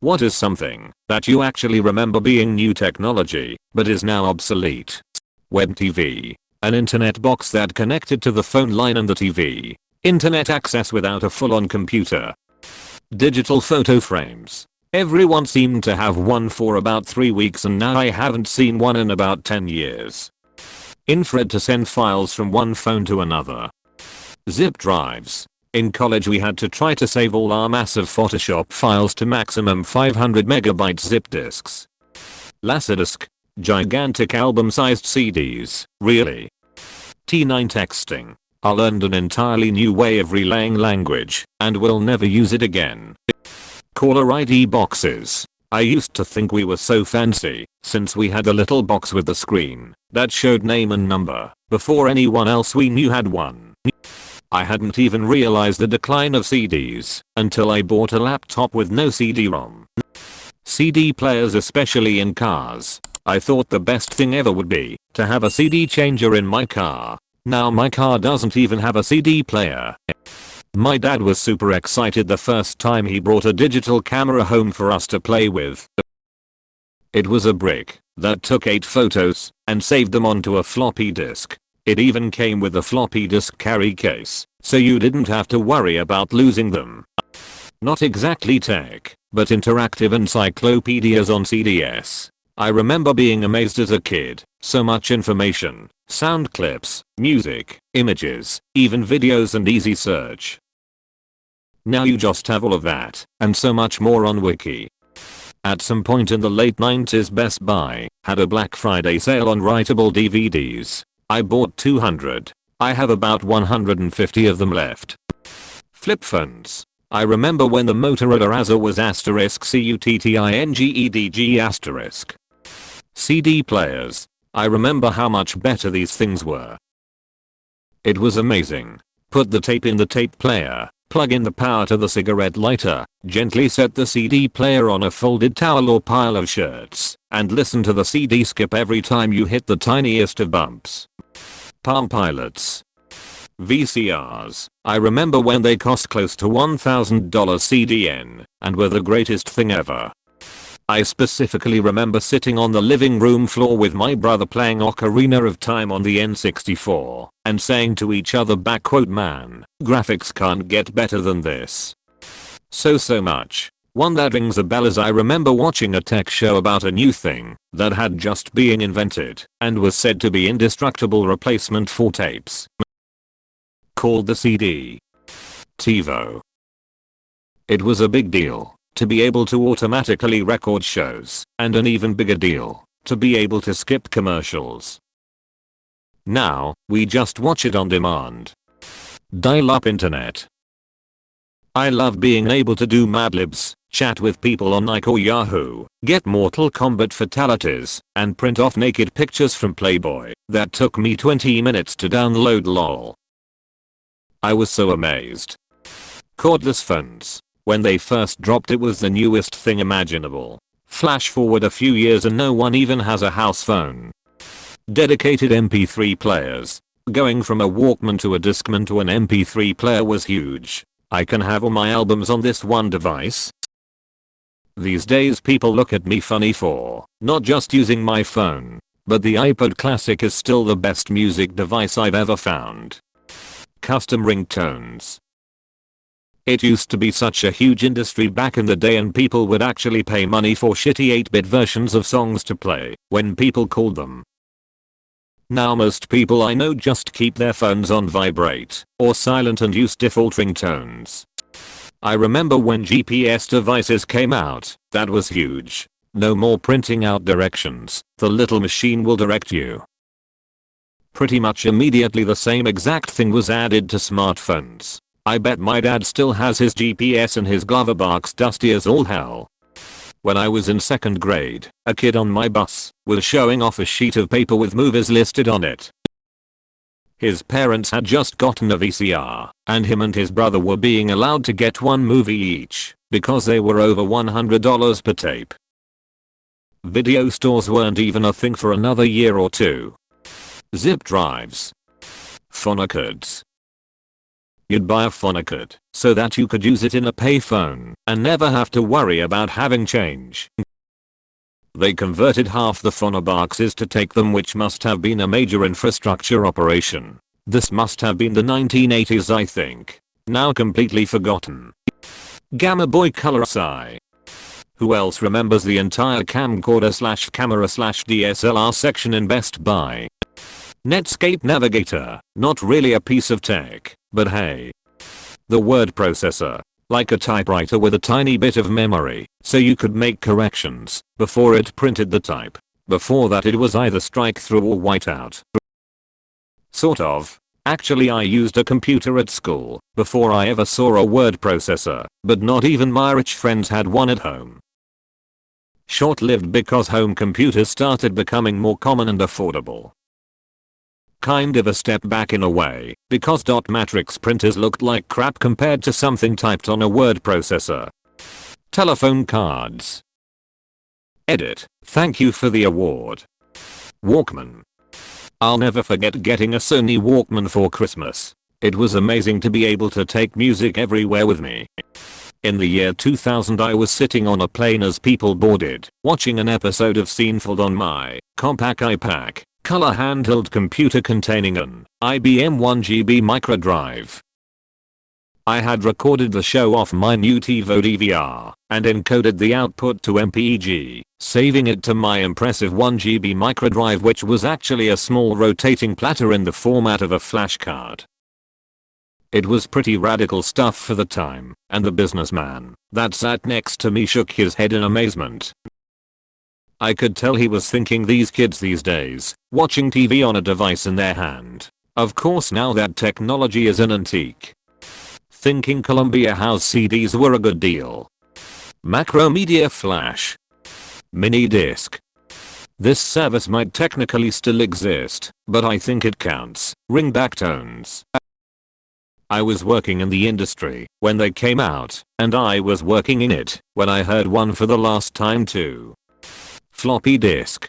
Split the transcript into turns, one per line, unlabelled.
What is something that you actually remember being new technology, but is now obsolete? Web TV. An internet box that connected to the phone line and the TV. Internet access without a full-on computer. Digital photo frames. Everyone seemed to have one for about 3 weeks and now I haven't seen one in about 10 years. Infrared to send files from one phone to another. Zip drives. In college we had to try to save all our massive Photoshop files to maximum 500 megabyte zip disks. Laserdisc. Gigantic album-sized CDs, really. T9 texting. I learned an entirely new way of relaying language, and will never use it again. Caller ID boxes. I used to think we were so fancy, since we had a little box with a screen that showed name and number, before anyone else we knew had one. I hadn't even realized the decline of CDs until I bought a laptop with no CD-ROM. CD players, especially in cars. I thought the best thing ever would be to have a CD changer in my car. Now my car doesn't even have a CD player. My dad was super excited the first time he brought a digital camera home for us to play with. It was a brick that took 8 photos and saved them onto a floppy disk. It even came with a floppy disk carry case, so you didn't have to worry about losing them. Not exactly tech, but interactive encyclopedias on CDs. I remember being amazed as a kid. So much information, sound clips, music, images, even videos and easy search. Now you just have all of that, and so much more on Wiki. At some point in the late 90s Best Buy had a Black Friday sale on writable DVDs. I bought 200. I have about 150 of them left. Flip phones. I remember when the Motorola Razr was *CUTTINGEDG*. CD players. I remember how much better these things were. It was amazing. Put the tape in the tape player, plug in the power to the cigarette lighter, gently set the CD player on a folded towel or pile of shirts, and listen to the CD skip every time you hit the tiniest of bumps. Palm Pilots. VCRs. I remember when they cost close to $1,000 CDN and were the greatest thing ever. I specifically remember sitting on the living room floor with my brother playing Ocarina of Time on the N64 and saying to each other "Man, graphics can't get better than this." So much. One that rings a bell is I remember watching a tech show about a new thing that had just been invented and was said to be indestructible replacement for tapes. Called the CD. TiVo. It was a big deal to be able to automatically record shows, and an even bigger deal to be able to skip commercials. Now, we just watch it on demand. Dial-up internet. I love being able to do Mad Libs, chat with people on Nike or Yahoo, get Mortal Kombat fatalities, and print off naked pictures from Playboy that took me 20 minutes to download lol. I was so amazed. Cordless phones. When they first dropped it was the newest thing imaginable. Flash forward a few years and no one even has a house phone. Dedicated MP3 players. Going from a Walkman to a Discman to an MP3 player was huge. I can have all my albums on this one device. These days people look at me funny for not just using my phone, but the iPod Classic is still the best music device I've ever found. Custom ringtones. It used to be such a huge industry back in the day and people would actually pay money for shitty 8-bit versions of songs to play when people called them. Now most people I know just keep their phones on vibrate or silent and use default ringtones. I remember when GPS devices came out, that was huge. No more printing out directions, the little machine will direct you. Pretty much immediately the same exact thing was added to smartphones. I bet my dad still has his GPS in his glove box dusty as all hell. When I was in 2nd grade, a kid on my bus was showing off a sheet of paper with movies listed on it. His parents had just gotten a VCR, and him and his brother were being allowed to get one movie each, because they were over $100 per tape. Video stores weren't even a thing for another year or two. Zip drives. Phonocards. you'd buy a phonocut so that you could use it in a payphone and never have to worry about having change. They converted half the phonoboxes to take them, which must have been a major infrastructure operation. This must have been the 1980s, I think. Now completely forgotten. Gamma Boy Color SI. Who else remembers the entire camcorder / camera / DSLR section in Best Buy? Netscape Navigator, not really a piece of tech, but hey. The word processor, like a typewriter with a tiny bit of memory, so you could make corrections before it printed the type. Before that it was either strike through or whiteout. Sort of. Actually, I used a computer at school before I ever saw a word processor, but not even my rich friends had one at home. Short-lived because home computers started becoming more common and affordable. Kind of a step back in a way, because dot matrix printers looked like crap compared to something typed on a word processor. Telephone cards. Edit. Thank you for the award. Walkman. I'll never forget getting a Sony Walkman for Christmas. It was amazing to be able to take music everywhere with me. In the year 2000 I was sitting on a plane as people boarded, watching an episode of Seinfeld on my compact iPac, color handheld computer containing an IBM 1GB microdrive. I had recorded the show off my new TiVo DVR and encoded the output to MPEG, saving it to my impressive 1GB microdrive, which was actually a small rotating platter in the format of a flashcard. It was pretty radical stuff for the time, and the businessman that sat next to me shook his head in amazement. I could tell he was thinking, these kids these days, watching TV on a device in their hand. Of course now that technology is an antique. Thinking Columbia House CDs were a good deal. Macromedia Flash. Mini disc. This service might technically still exist, but I think it counts. Ringback tones. I was working in the industry when they came out, and I was working in it when I heard one for the last time too. Floppy disk.